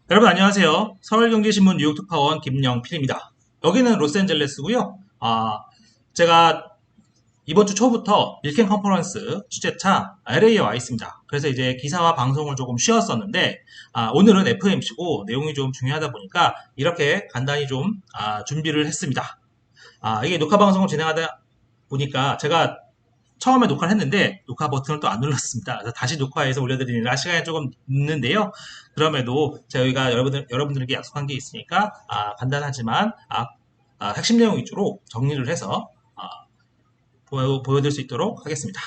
여러분 안녕하세요. 서울경제신문 뉴욕특파원 김영필입니다. 여기는 로스앤젤레스고요. 제가 이번 주 초부터 밀켄 컨퍼런스 취재차 LA에 와 있습니다. 그래서 이제 기사와 방송을 조금 쉬었었는데 오늘은 FMC고 내용이 좀 중요하다 보니까 이렇게 간단히 좀 준비를 했습니다. 이게 녹화 방송을 진행하다 보니까 제가 처음에 녹화를 했는데 녹화 버튼을 또 안 눌렀습니다. 그래서 다시 녹화해서 올려드리느라 시간이 조금 늦는데요. 그럼에도 저희가 여러분들에게 약속한 게 있으니까 간단하지만 핵심 내용 위주로 정리를 해서 보여드릴 수 있도록 하겠습니다.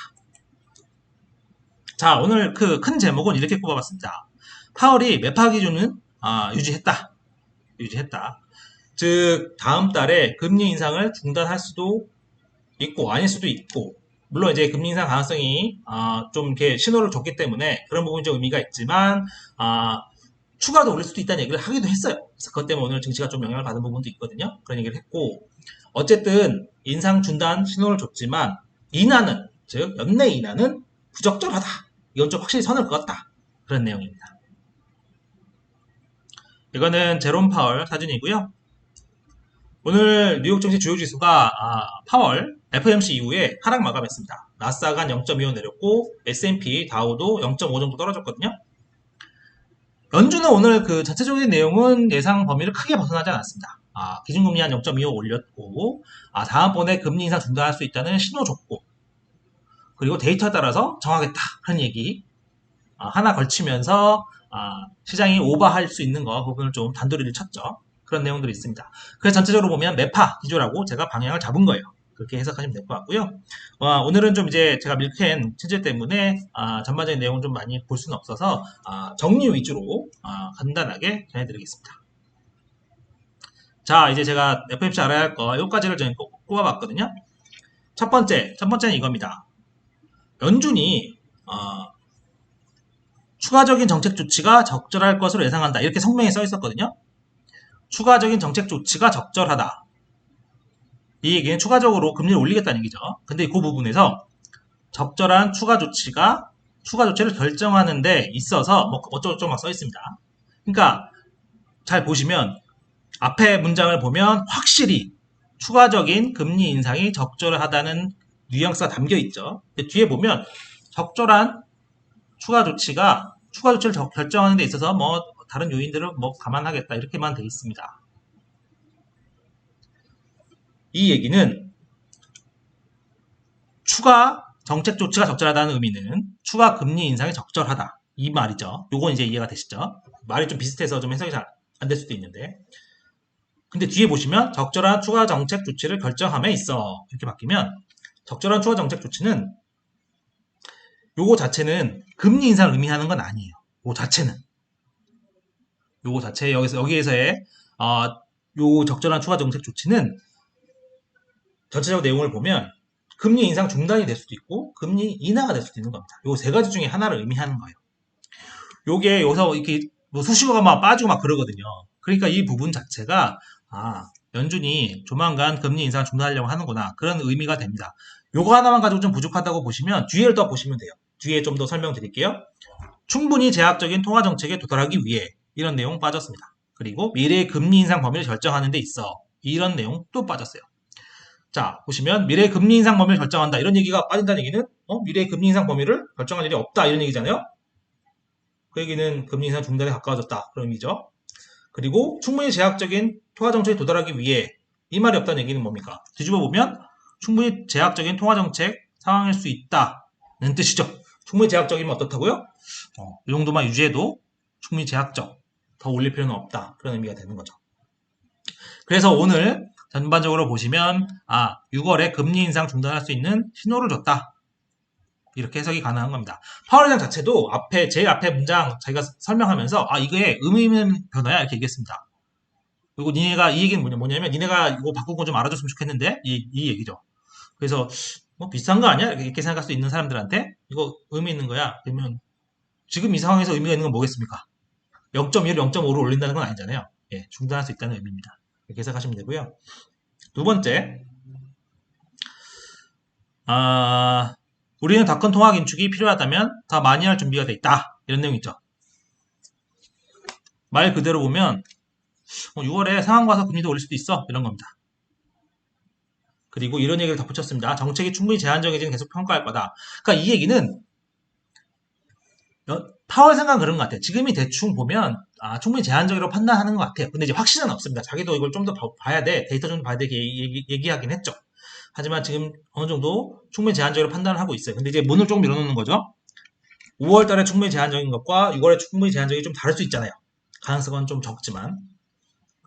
자, 오늘 그 큰 제목은 이렇게 꼽아봤습니다. 파월이 매파 기준은 유지했다. 유지했다. 즉 다음 달에 금리 인상을 중단할 수도 있고 아닐 수도 있고, 물론 이제 금리 인상 가능성이 좀 이렇게 신호를 줬기 때문에 그런 부분이 좀 의미가 있지만 추가로 올릴 수도 있다는 얘기를 하기도 했어요. 그래서 그것 때문에 오늘 증시가 좀 영향을 받은 부분도 있거든요. 그런 얘기를 했고, 어쨌든 인상 중단 신호를 줬지만 인하는, 즉 연내 인하는 부적절하다. 이건 좀 확실히 선을 그었다. 그런 내용입니다. 이거는 제롬 파월 사진이고요. 오늘 뉴욕 증시 주요 지수가 파월 FOMC 이후에 하락 마감했습니다. 나스닥은 0.25 내렸고 S&P 다우도 0.5 정도 떨어졌거든요. 연준은 오늘 그 전체적인 내용은 예상 범위를 크게 벗어나지 않았습니다. 기준금리 한 0.25 올렸고 다음번에 금리 인상 중단할 수 있다는 신호 줬고, 그리고 데이터에 따라서 정하겠다 하는 얘기 하나 걸치면서 시장이 오버할 수 있는 거 부분을 좀 단도리를 쳤죠. 그런 내용들이 있습니다. 그래서 전체적으로 보면 매파 기조라고 제가 방향을 잡은 거예요. 그렇게 해석하시면 될 것 같고요. 오늘은 좀 이제 제가 밀켄 취재 때문에 전반적인 내용을 좀 많이 볼 수는 없어서 정리 위주로 간단하게 전해드리겠습니다. 자, 이제 제가 FMC 알아야 할 거 7가지를 저는 꼽아봤거든요. 첫 번째는 이겁니다. 연준이 추가적인 정책 조치가 적절할 것으로 예상한다. 이렇게 성명에 써 있었거든요. 추가적인 정책 조치가 적절하다. 이 얘기는 추가적으로 금리를 올리겠다는 얘기죠. 근데 그 부분에서 적절한 추가 조치를 결정하는 데 있어서 뭐 어쩌고저쩌고 막 써 있습니다. 그러니까 잘 보시면 앞에 문장을 보면 확실히 추가적인 금리 인상이 적절하다는 뉘앙스가 담겨 있죠. 뒤에 보면 적절한 추가 조치를 결정하는 데 있어서 뭐 다른 요인들을 뭐 감안하겠다 이렇게만 돼 있습니다. 이 얘기는 추가 정책 조치가 적절하다는 의미는 추가 금리 인상이 적절하다 이 말이죠. 요건 이제 이해가 되시죠? 말이 좀 비슷해서 좀 해석이 잘 안 될 수도 있는데, 근데 뒤에 보시면 적절한 추가 정책 조치를 결정함에 있어 이렇게 바뀌면 적절한 추가 정책 조치는 요거 자체는 금리 인상을 의미하는 건 아니에요. 요거 자체 여기에서의 요 적절한 추가 정책 조치는 전체적 내용을 보면 금리 인상 중단이 될 수도 있고 금리 인하가 될 수도 있는 겁니다. 요 세 가지 중에 하나를 의미하는 거예요. 요게 여기서 이렇게 뭐 수식어가 막 빠지고 막 그러거든요. 그러니까 이 부분 자체가 연준이 조만간 금리 인상 중단하려고 하는구나 그런 의미가 됩니다. 요거 하나만 가지고 좀 부족하다고 보시면 뒤에를 더 보시면 돼요. 뒤에 좀 더 설명드릴게요. 충분히 제약적인 통화 정책에 도달하기 위해 이런 내용 빠졌습니다. 그리고 미래의 금리 인상 범위를 결정하는 데 있어 이런 내용 또 빠졌어요. 자, 보시면 미래의 금리 인상 범위를 결정한다 이런 얘기가 빠진다는 얘기는 미래의 금리 인상 범위를 결정할 일이 없다 이런 얘기잖아요. 그 얘기는 금리 인상 중단에 가까워졌다 그런 의미죠. 그리고 충분히 제약적인 통화 정책에 도달하기 위해 이 말이 없다는 얘기는 뭡니까? 뒤집어 보면 충분히 제약적인 통화 정책 상황일 수 있다는 뜻이죠. 충분히 제약적이면 어떻다고요? 이 정도만 유지해도 충분히 제약적, 더 올릴 필요는 없다 그런 의미가 되는 거죠. 그래서 오늘 전반적으로 보시면 6월에 금리 인상 중단할 수 있는 신호를 줬다. 이렇게 해석이 가능한 겁니다. 파월 의장 자체도 제일 앞에 문장 자기가 설명하면서 이게 의미 있는 변화야 이렇게 얘기했습니다. 그리고 니네가 이 얘기는 뭐냐면 니네가 이거 바꾼 거 좀 알아줬으면 좋겠는데 이 얘기죠. 그래서 뭐 비싼 거 아니야? 이렇게 생각할 수 있는 사람들한테 이거 의미 있는 거야. 그러면 지금 이 상황에서 의미가 있는 건 뭐겠습니까? 0.1을 0.5로 올린다는 건 아니잖아요. 예, 중단할 수 있다는 의미입니다. 이렇게 해석하시면 되고요. 두 번째, 우리는 더 큰 통화 긴축이 필요하다면 더 많이 할 준비가 돼 있다. 이런 내용 있죠. 말 그대로 보면 6월에 상황 봐서 금리도 올릴 수도 있어 이런 겁니다. 그리고 이런 얘기를 덧붙였습니다. 정책이 충분히 제한적이지는 계속 평가할 거다. 그러니까 이 얘기는 파월 생각은 그런 것 같아요. 지금이 대충 보면 충분히 제한적이라고 판단하는 것 같아요. 근데 이제 확신은 없습니다. 자기도 이걸 좀 더 봐야 돼. 데이터 좀 봐야 돼. 얘기하긴 했죠. 하지만 지금 어느 정도 충분히 제한적으로 판단을 하고 있어요. 근데 이제 문을 조금 열어놓는 거죠. 5월 달에 충분히 제한적인 것과 6월에 충분히 제한적이 좀 다를 수 있잖아요. 가능성은 좀 적지만.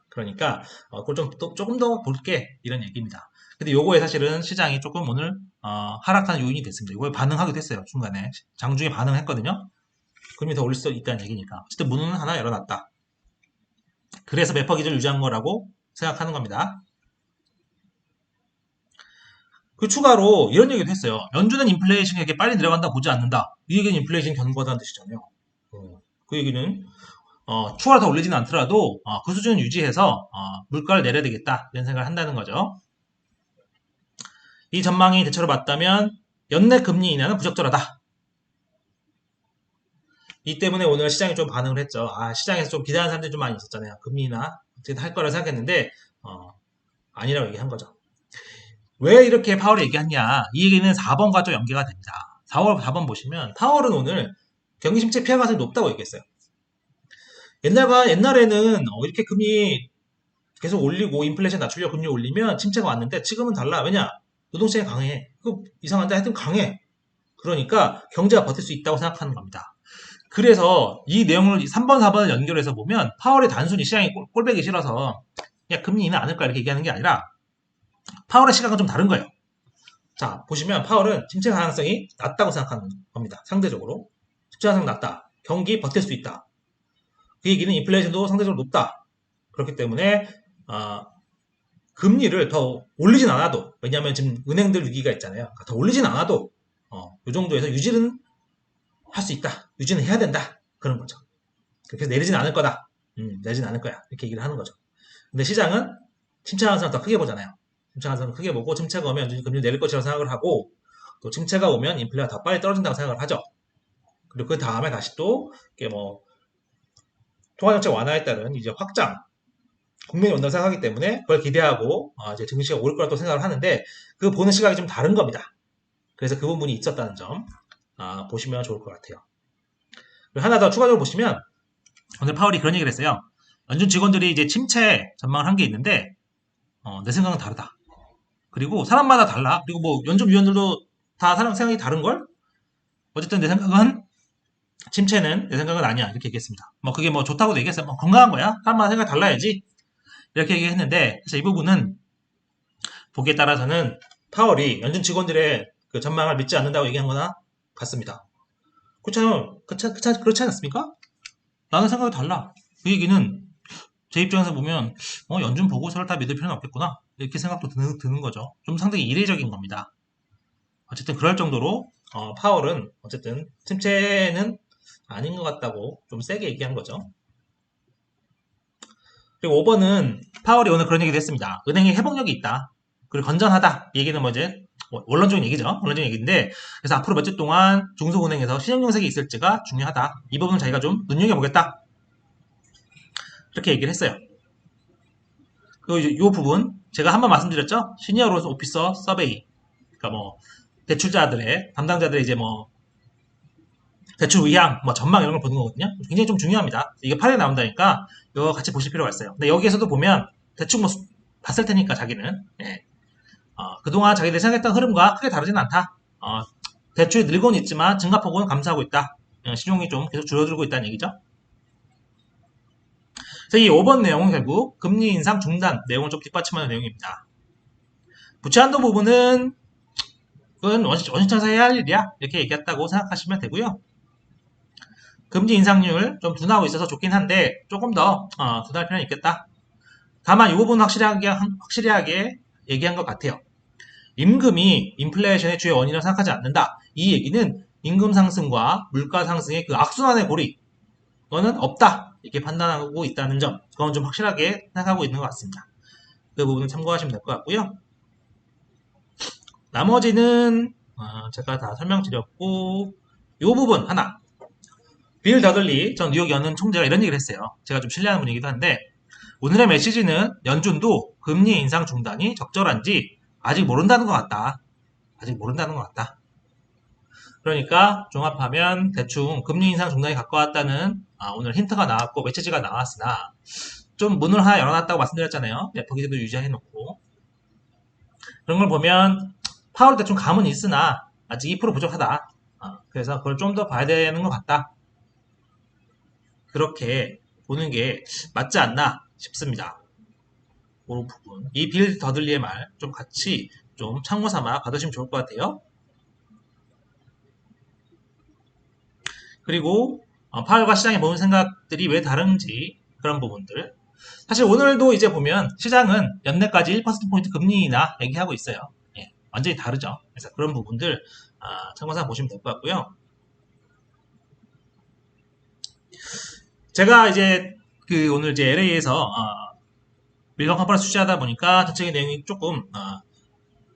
그러니까 그걸 조금 더 볼게 이런 얘기입니다. 근데 요거에 사실은 시장이 조금 오늘 하락하는 요인이 됐습니다. 이거에 반응하기도 했어요. 중간에 장중에 반응했거든요. 금리 더 올릴 수 있다는 얘기니까. 어쨌든 문은 하나 열어놨다. 그래서 매퍼 기준을 유지한 거라고 생각하는 겁니다. 그 추가로 이런 얘기도 했어요. 연준은 인플레이션이 이렇게 빨리 내려간다 보지 않는다. 이 얘기는 인플레이션 견고하다는 뜻이잖아요. 그 얘기는 추가로 더 올리지는 않더라도 그 수준을 유지해서 물가를 내려야 되겠다 이런 생각을 한다는 거죠. 이 전망이 대체로 맞다면 연내 금리 인하는 부적절하다. 이 때문에 오늘 시장이 좀 반응을 했죠. 시장에서 좀 기대하는 사람들이 좀 많이 있었잖아요. 금리 인하 어떻게 할 거라 생각했는데 아니라고 얘기한 거죠. 왜 이렇게 파월이 얘기했냐? 이 얘기는 4번과 좀 연계가 됩니다. 4번 보시면 파월은 오늘 경기 침체 피해 가능성이 높다고 얘기했어요. 옛날에는 이렇게 금리 계속 올리고 인플레이션 낮추려고 금리 올리면 침체가 왔는데 지금은 달라. 왜냐? 노동시장이 강해. 이상한데 하여튼 강해. 그러니까 경제가 버틸 수 있다고 생각하는 겁니다. 그래서 이 내용을 3번, 4번을 연결해서 보면 파월이 단순히 시장이 꼴배기 싫어서 야 금리 인하 안 할까 이렇게 얘기하는 게 아니라 파월의 시각은 좀 다른 거예요. 자 보시면 파월은 침체 가능성이 낮다고 생각하는 겁니다. 상대적으로 침체 가능성이 낮다. 경기 버틸 수 있다. 그 얘기는 인플레이션도 상대적으로 높다. 그렇기 때문에 금리를 더 올리진 않아도 왜냐하면 지금 은행들 위기가 있잖아요. 그러니까 더 올리진 않아도 이 정도에서 유지는 할 수 있다. 유지는 해야 된다. 그런 거죠. 그렇게 내리진 않을 거다. 내리진 않을 거야. 이렇게 얘기를 하는 거죠. 근데 시장은 침체 가능성을 더 크게 보잖아요. 침체 가능성을 크게 보고 침체가 오면 금리 내릴 것이라고 생각을 하고 또 침체가 오면 인플레가 더 빨리 떨어진다고 생각을 하죠. 그리고 그 다음에 다시 또 이게 통화정책 완화에 따른 이제 확장 국면이 온다고 생각하기 때문에 그걸 기대하고 이제 증시가 오를 거라고 생각을 하는데 그 보는 시각이 좀 다른 겁니다. 그래서 그 부분이 있었다는 점 보시면 좋을 것 같아요. 그리고 하나 더 추가적으로 보시면 오늘 파월이 그런 얘기를 했어요. 연준 직원들이 이제 침체 전망을 한 게 있는데 내 생각은 다르다. 그리고 사람마다 달라. 그리고 연준 위원들도 다 사람 생각이 다른 걸. 어쨌든 내 생각은 침체는 내 생각은 아니야 이렇게 얘기했습니다. 그게 좋다고도 얘기했어요. 건강한 거야. 사람마다 생각이 달라야지 이렇게 얘기했는데 사실 이 부분은 보기에 따라서는 파월이 연준 직원들의 그 전망을 믿지 않는다고 얘기한 거나 같습니다. 그렇지 않습니까? 나는 생각이 달라. 그 얘기는 제 입장에서 보면 연준 보고서를 다 믿을 필요는 없겠구나 이렇게 생각도 드는 거죠. 좀 상당히 이례적인 겁니다. 어쨌든 그럴 정도로 파월은 어쨌든 침체는 아닌 것 같다고 좀 세게 얘기한 거죠. 그리고 5번은 파월이 오늘 그런 얘기도 했습니다. 은행이 회복력이 있다. 그리고 건전하다. 이 얘기는 이제 원론적인 얘기죠. 원론적인 얘기인데 그래서 앞으로 몇 주 동안 중소은행에서 신용정책이 있을지가 중요하다. 이 부분은 자기가 좀 눈여겨보겠다. 이렇게 얘기를 했어요. 그리고 이 부분 제가 한번 말씀드렸죠. 시니어 로스 오피서 서베이. 그러니까 대출자들의 담당자들의 이제 대출 의향, 전망 이런 걸 보는 거거든요. 굉장히 좀 중요합니다. 이게 8에 나온다니까 이거 같이 보실 필요가 있어요. 근데 여기에서도 보면 대충 봤을 테니까 자기는 그동안 자기들이 생각했던 흐름과 크게 다르진 않다. 대출이 늘고는 있지만 증가폭은 감소하고 있다. 신용이 좀 계속 줄어들고 있다는 얘기죠. 그래서 이 5번 내용은 결국 금리 인상 중단 내용을 좀 뒷받침하는 내용입니다. 부채 한도 부분은 그건 원시청사 해야 할 일이야 이렇게 얘기했다고 생각하시면 되고요. 금리 인상률 좀 둔화하고 있어서 좋긴 한데 조금 더 둔화할 필요는 있겠다. 다만 이 부분 확실하게 얘기한 것 같아요. 임금이 인플레이션의 주요 원인이라고 생각하지 않는다. 이 얘기는 임금 상승과 물가 상승의 그 악순환의 고리 그거는 없다 이렇게 판단하고 있다는 점 그건 좀 확실하게 생각하고 있는 것 같습니다. 그 부분은 참고하시면 될 것 같고요. 나머지는 제가 다 설명드렸고 이 부분 하나 빌 더들리 전 뉴욕 연은 총재가 이런 얘기를 했어요. 제가 좀 신뢰하는 분이기도 한데 오늘의 메시지는 연준도 금리 인상 중단이 적절한지 아직 모른다는 것 같다. 아직 모른다는 것 같다. 그러니까 종합하면 대충 금리 인상 중단이 가까웠다는 오늘 힌트가 나왔고 메시지가 나왔으나 좀 문을 하나 열어놨다고 말씀드렸잖아요. 레포 기대도 유지해놓고 그런 걸 보면 파월 대충 감은 있으나 아직 2% 부족하다. 그래서 그걸 좀 더 봐야 되는 것 같다. 그렇게 보는 게 맞지 않나 싶습니다. 그런 부분. 이 빌 더들리의 말 좀 같이 좀 참고 삼아 받으시면 좋을 것 같아요. 그리고 파월과 시장이 보는 생각들이 왜 다른지 그런 부분들. 사실 오늘도 이제 보면 시장은 연내까지 1%포인트 금리 인하 얘기하고 있어요. 예, 완전히 다르죠. 그래서 그런 부분들 참고 삼아 보시면 될 것 같고요. 제가 이제 오늘 이제 LA에서 밀건 컨퍼런스 취재하다 보니까 전체적인 내용이 조금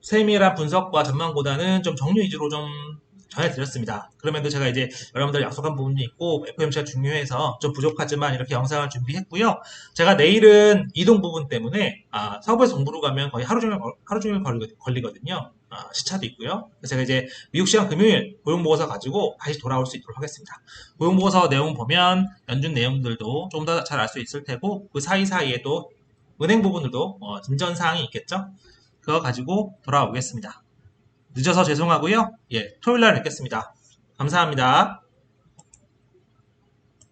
세밀한 분석과 전망보다는 좀 정리 위주로 좀 전해드렸습니다. 그럼에도 제가 이제 여러분들 약속한 부분이 있고 FOMC가 중요해서 좀 부족하지만 이렇게 영상을 준비했고요. 제가 내일은 이동 부분 때문에 서부에서 동부로 가면 거의 하루 종일 걸리거든요. 시차도 있고요. 그래서 제가 이제 미국 시간 금요일 고용보고서 가지고 다시 돌아올 수 있도록 하겠습니다. 고용보고서 내용 보면 연준 내용들도 좀 더 잘 알 수 있을 테고 그 사이사이에도 은행 부분들도 진전사항이 있겠죠. 그거 가지고 돌아오겠습니다. 늦어서 죄송하고요. 예, 토요일 날 뵙겠습니다. 감사합니다.